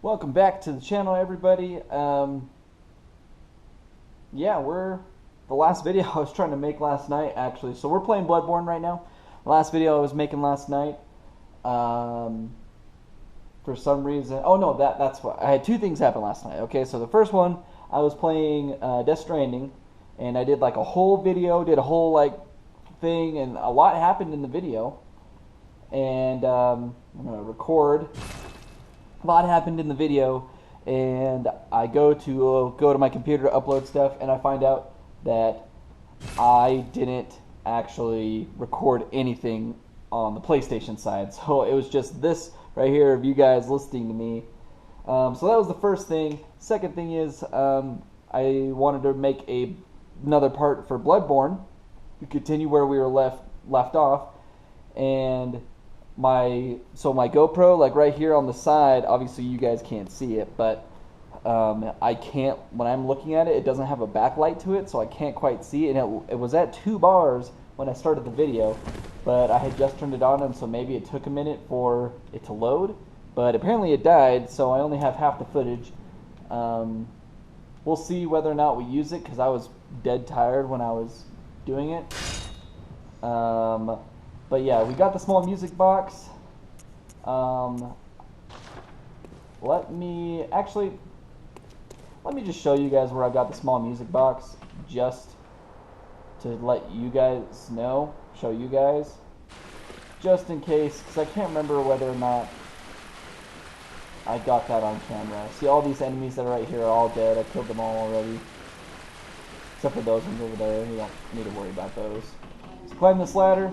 Welcome back to the channel, everybody. Yeah, the last video I was trying to make last night, actually. So we're playing Bloodborne right now. The last video I was making last night, for some reason, oh no, that's what I had. Two things happen last night. Okay, so the first one, I was playing Death Stranding, and I did like a whole video, did a whole like thing, and a lot happened in the video. And I'm gonna record. A lot happened in the video, and I go to my computer to upload stuff, and I find out that I didn't actually record anything on the PlayStation side. So it was just this right here of you guys listening to me. So that was the first thing. Second thing is I wanted to make another part for Bloodborne to continue where we were left off, and my GoPro, like right here on the side, obviously you guys can't see it, but I can't, when I'm looking at it, it doesn't have a backlight to it, so I can't quite see it, and it was at 2 bars when I started the video, but I had just turned it on, and so maybe it took a minute for it to load, but apparently it died, so I only have half the footage. We'll see whether or not we use it, because I was dead tired when I was doing it. But yeah, we got the small music box. Let me just show you guys where I got the small music box, just to let you guys know, show you guys, just in case, because I can't remember whether or not I got that on camera. See, all these enemies that are right here are all dead. I killed them all already, except for those ones over there. You don't need to worry about those. Let's climb this ladder.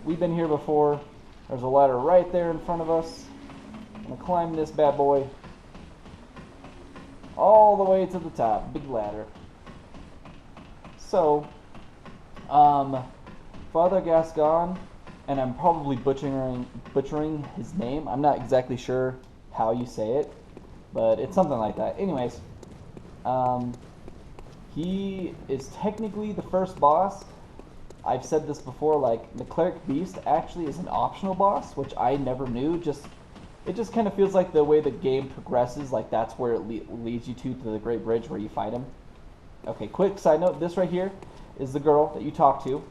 We've been here before. There's a ladder right there in front of us. I'm gonna climb this bad boy all the way to the top. Big ladder. So, Father Gascon, and I'm probably butchering his name. I'm not exactly sure how you say it, but it's something like that. Anyways, he is technically the first boss. I've said this before, like, the Cleric Beast actually is an optional boss, which I never knew. It just kind of feels like the way the game progresses, like that's where it leads you to the Great Bridge where you fight him. Okay, quick side note, this right here is the girl that you talk to.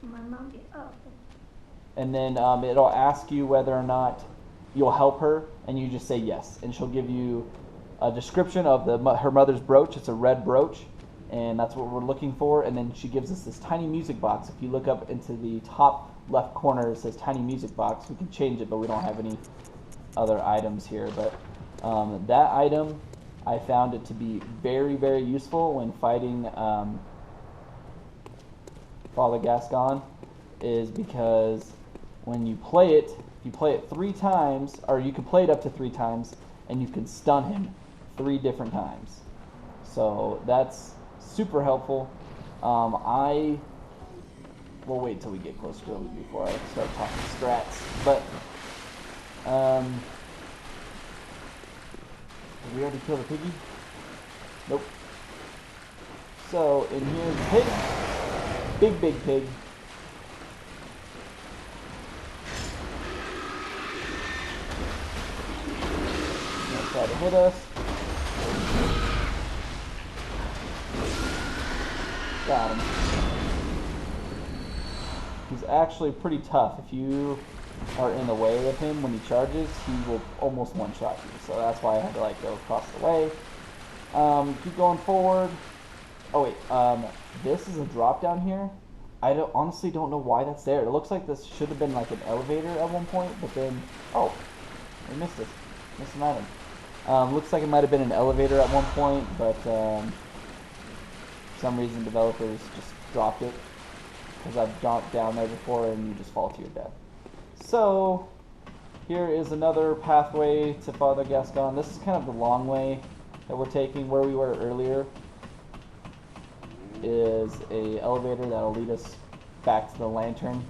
My mom get up. And then it'll ask you whether or not you'll help her, and you just say yes. And she'll give you a description of her mother's brooch. It's a red brooch. And that's what we're looking for, and then she gives us this tiny music box. If you look up into the top left corner, it says tiny music box. We can change it, but we don't have any other items here. But that item, I found it to be very, very useful when fighting Father Gascon, is because when you play it, if you play it 3 times, or you can play it up to 3 times, and you can stun him 3 different times. So that's super helpful. I will wait till we get closer to it before I start talking strats. But did we already kill the piggy? Nope. So in here's the pig. Big pig. He's gonna try to hit us. Got him. He's actually pretty tough. If you are in the way of him when he charges, he will almost one-shot you. So that's why I had to like go across the way. Keep going forward. Oh wait, this is a drop down here. I honestly don't know why that's there. It looks like this should have been like an elevator at one point, but then oh, I missed it. Missed an item. Looks like it might have been an elevator at one point, but for some reason developers just dropped it, because I've jumped down there before and you just fall to your death. So here is another pathway to Father Gascon. This is kind of the long way that we're taking. Where we were earlier is a elevator that'll lead us back to the lantern.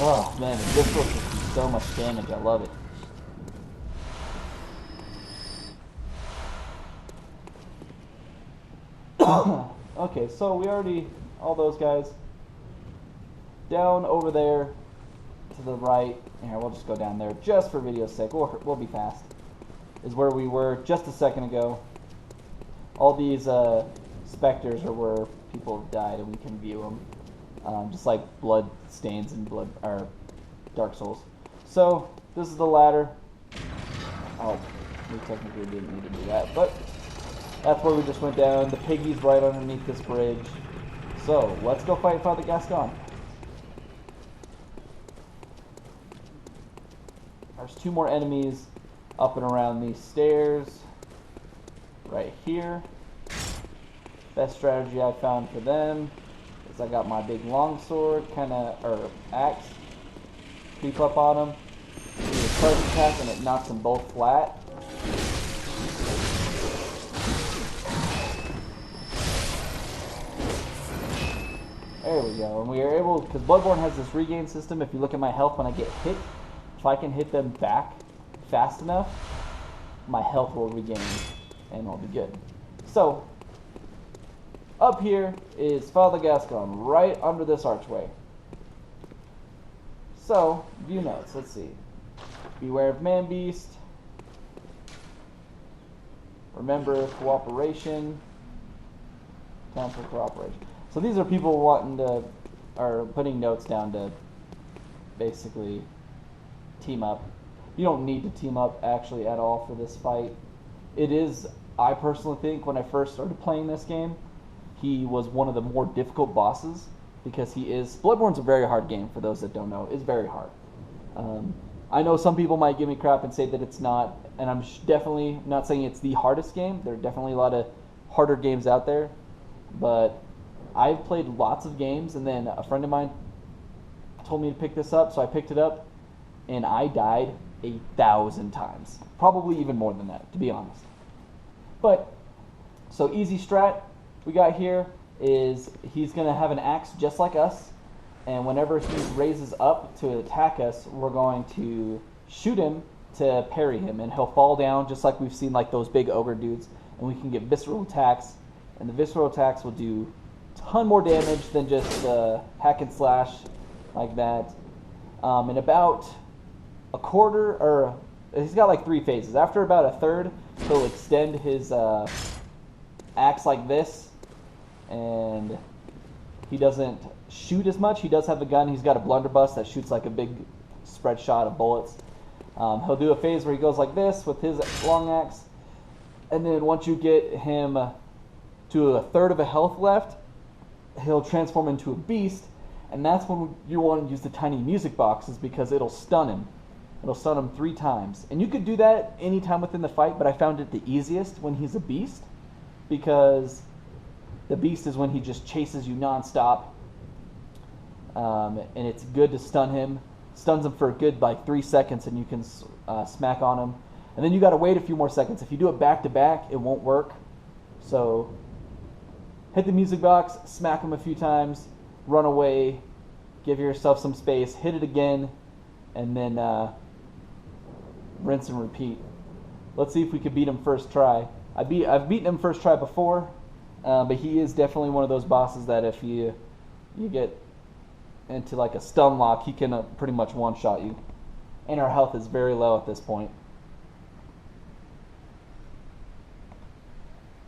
Oh man, this looks so much damage. I love it. Okay, so we already, all those guys, down over there to the right, here, we'll just go down there just for video's sake, we'll be fast, is where we were just a second ago. All these specters are where people have died and we can view them, just like blood stains and or Dark Souls. So, this is the ladder. Oh, we technically didn't need to do that, but that's where we just went down. The piggy's right underneath this bridge. So, let's go fight Father Gascon. There's 2 more enemies up and around these stairs. Right here. Best strategy I found for them is I got my big longsword, or axe. Creep up on them. Do a charge attack and it knocks them both flat. There we go. And we are able, because Bloodborne has this regain system, if you look at my health when I get hit, if I can hit them back fast enough, my health will regain and I'll be good. So, up here is Father Gascon, right under this archway. So, view notes, let's see. Beware of man-beast. Remember cooperation. Time for cooperation. So these are people wanting to, or putting notes down to basically team up. You don't need to team up actually at all for this fight. It is, I personally think, when I first started playing this game, he was one of the more difficult bosses because he is, Bloodborne's a very hard game for those that don't know. It's very hard. I know some people might give me crap and say that it's not, and I'm definitely not saying it's the hardest game. There are definitely a lot of harder games out there, but I've played lots of games, and then a friend of mine told me to pick this up, so I picked it up, and I died 1,000 times. Probably even more than that, to be honest. But, so easy strat we got here is he's going to have an axe just like us, and whenever he raises up to attack us, we're going to shoot him to parry him, and he'll fall down just like we've seen like those big ogre dudes, and we can get visceral attacks, and the visceral attacks will do ton more damage than just hack and slash like that. In about a quarter, or he's got like 3 phases. After about a third, he'll extend his axe like this, and he doesn't shoot as much. He does have a gun. He's got a blunderbuss that shoots like a big spread shot of bullets. He'll do a phase where he goes like this with his long axe, and then once you get him to a third of a health left, he'll transform into a beast, and that's when you want to use the tiny music boxes because it'll stun him. It'll stun him 3 times. And you could do that anytime within the fight, but I found it the easiest when he's a beast, because the beast is when he just chases you nonstop, and it's good to stun him. Stuns him for a good like 3 seconds, and you can smack on him. And then you got to wait a few more seconds. If you do it back to back, it won't work. So hit the music box, smack him a few times, run away, give yourself some space, hit it again, and then rinse and repeat. Let's see if we can beat him first try. I've beaten him first try before, but he is definitely one of those bosses that if you get into like a stun lock, he can pretty much one-shot you. And our health is very low at this point.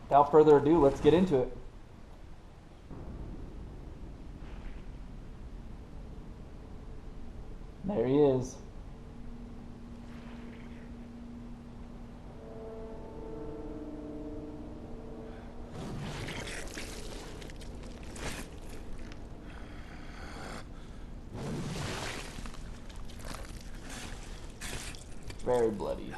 Without further ado, let's get into it. There he is. Very bloody.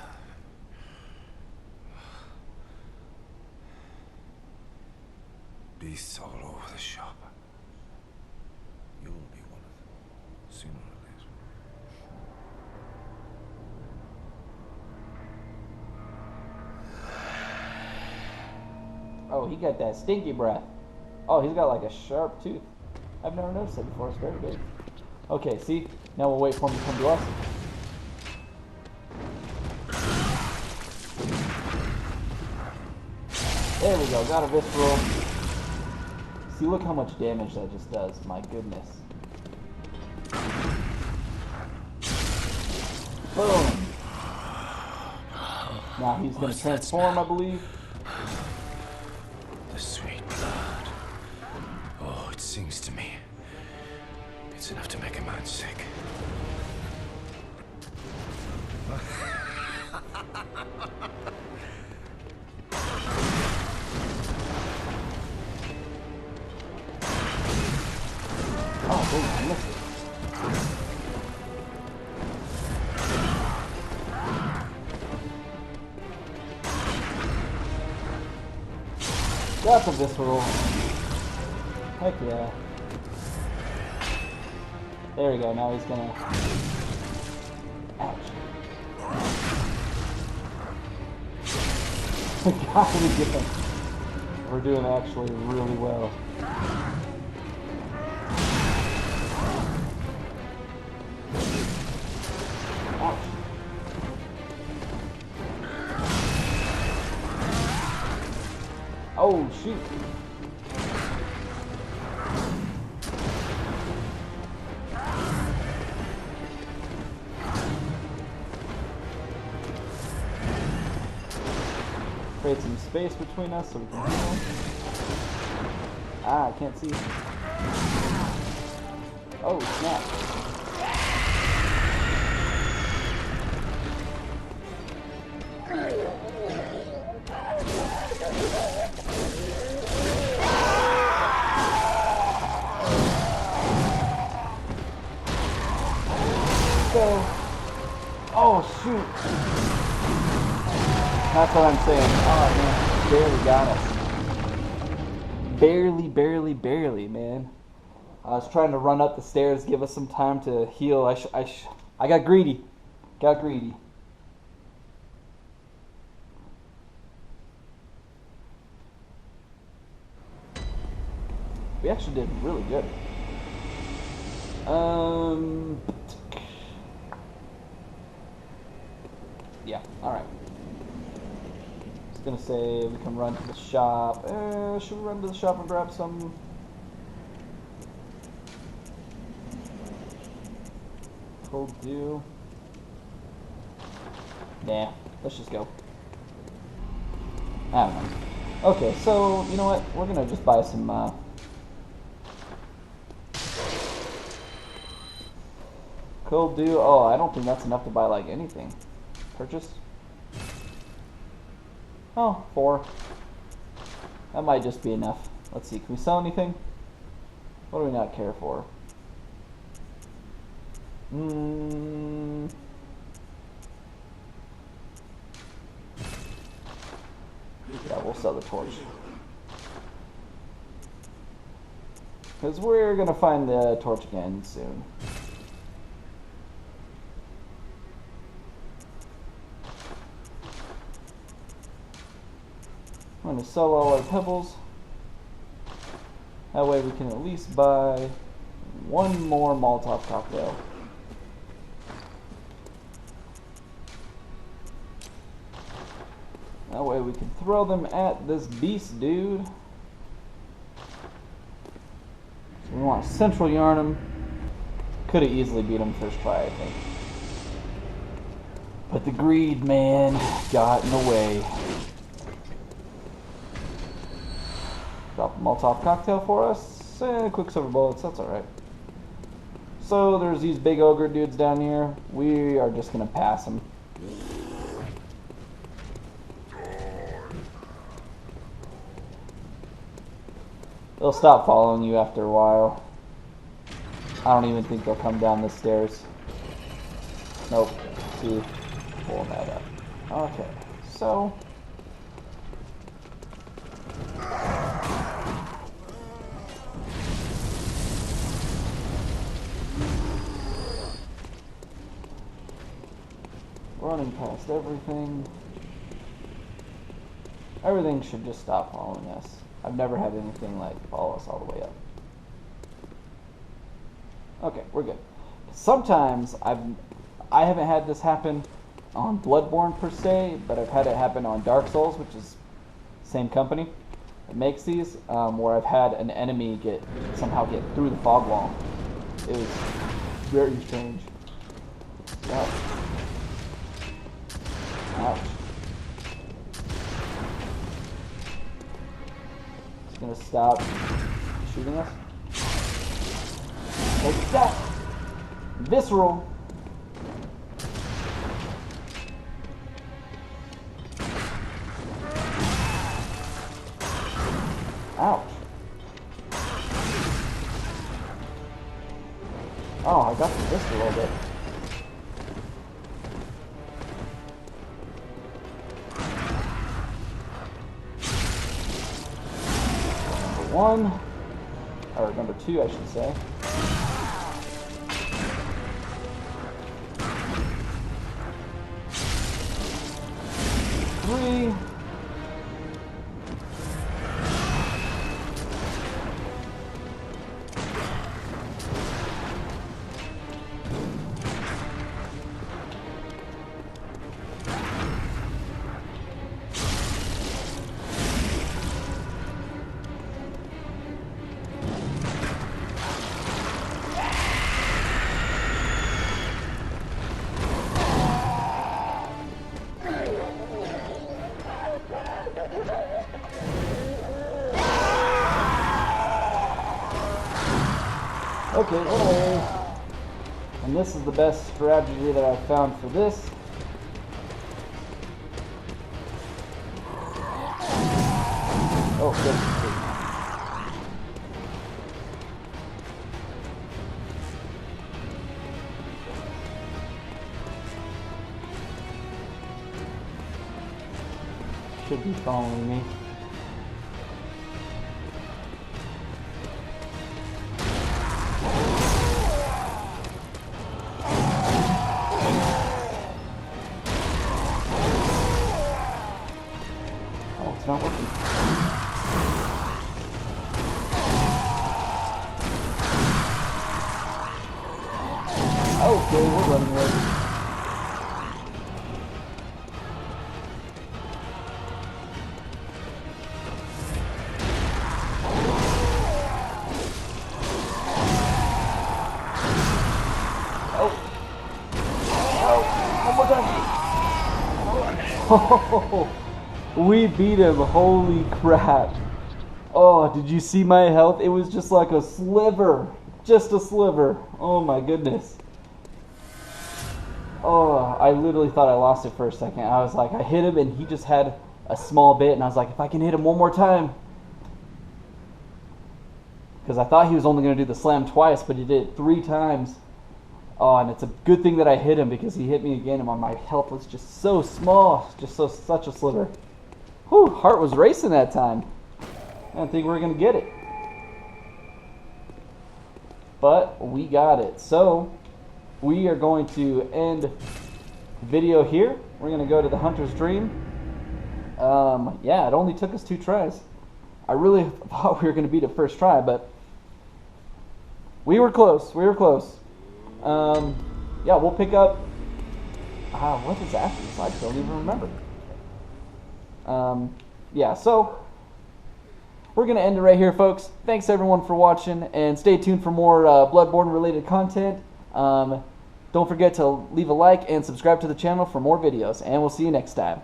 Beasts all over the shop. You'll be one of them, sooner or later. Oh, he got that stinky breath. Oh, he's got like a sharp tooth. I've never noticed that before. It's very big. Okay, see? Now we'll wait for him to come to us. There we go. Got a visceral. See, look how much damage that just does. My goodness. Boom. Now he's going to transform, I believe. The sweet blood. Oh, it sings to me. It's enough to make a man sick. Oh, wait, I missed it. That's a visceral. Heck yeah. There we go, now he's gonna... Ouch. God, we get them. We're doing actually really well. Ouch. Oh, shoot. Create some space between us so we can heal. Ah, I can't see. Oh, snap. Oh, shoot. That's what I'm saying. Oh, man. Barely got us. Barely, man. I was trying to run up the stairs, give us some time to heal. I got greedy. Got greedy. We actually did really good. Yeah, alright. I was gonna say we can run to the shop. Should we run to the shop and grab some? Cold dew. Nah, let's just go. I don't know. Okay, so, you know what? We're gonna just buy some, cold dew. Oh, I don't think that's enough to buy, like, anything. Purchase? Oh, 4. That might just be enough. Let's see, can we sell anything? What do we not care for? Yeah, we'll sell the torch. Because we're going to find the torch again soon. I'm going to sell all our pebbles. That way we can at least buy one more Molotov cocktail. That way we can throw them at this beast dude. So we want to central yarn him. Could have easily beat him first try, I think. But the greed, man, got in the way. Drop a Molotov cocktail for us. Quicksilver bullets, that's alright. So there's these big ogre dudes down here. We are just going to pass them. They'll stop following you after a while. I don't even think they'll come down the stairs. Nope. See? Pulling that up. Okay. So. Running past everything. Everything should just stop following us. I've never had anything like follow us all the way up. Okay, we're good. Sometimes I haven't had this happen on Bloodborne per se, but I've had it happen on Dark Souls, which is same company. it makes these, where I've had an enemy somehow get through the fog wall. It was very strange. Ouch. Ouch. It's gonna stop shooting us. Take that! Visceral! Ouch. Oh, I got the wrist a little bit. Number 1. Or number 2, I should say. Three. Okay, anyway, and this is the best strategy that I've found for this. Oh, good. Should be following me. It's not working. Okay, we're running away. Oh. Oh, one more time. We beat him, holy crap. Oh, did you see my health? It was just like a sliver. Just a sliver. Oh my goodness. Oh, I literally thought I lost it for a second. I was like, I hit him and he just had a small bit, and I was like, if I can hit him one more time. Because I thought he was only going to do the slam twice, but he did it 3 times. Oh, and it's a good thing that I hit him, because he hit me again and my health was just so small. Just such a sliver. Whew, heart was racing that time. I didn't think we were going to get it. But we got it. So, we are going to end the video here. We're going to go to the Hunter's Dream. Yeah, it only took us 2 tries. I really thought we were going to beat it first try, but we were close. We were close. Yeah, we'll pick up... what is after this? I don't even remember. Yeah, so we're going to end it right here, folks. Thanks, everyone, for watching, and stay tuned for more Bloodborne-related content. Don't forget to leave a like and subscribe to the channel for more videos, and we'll see you next time.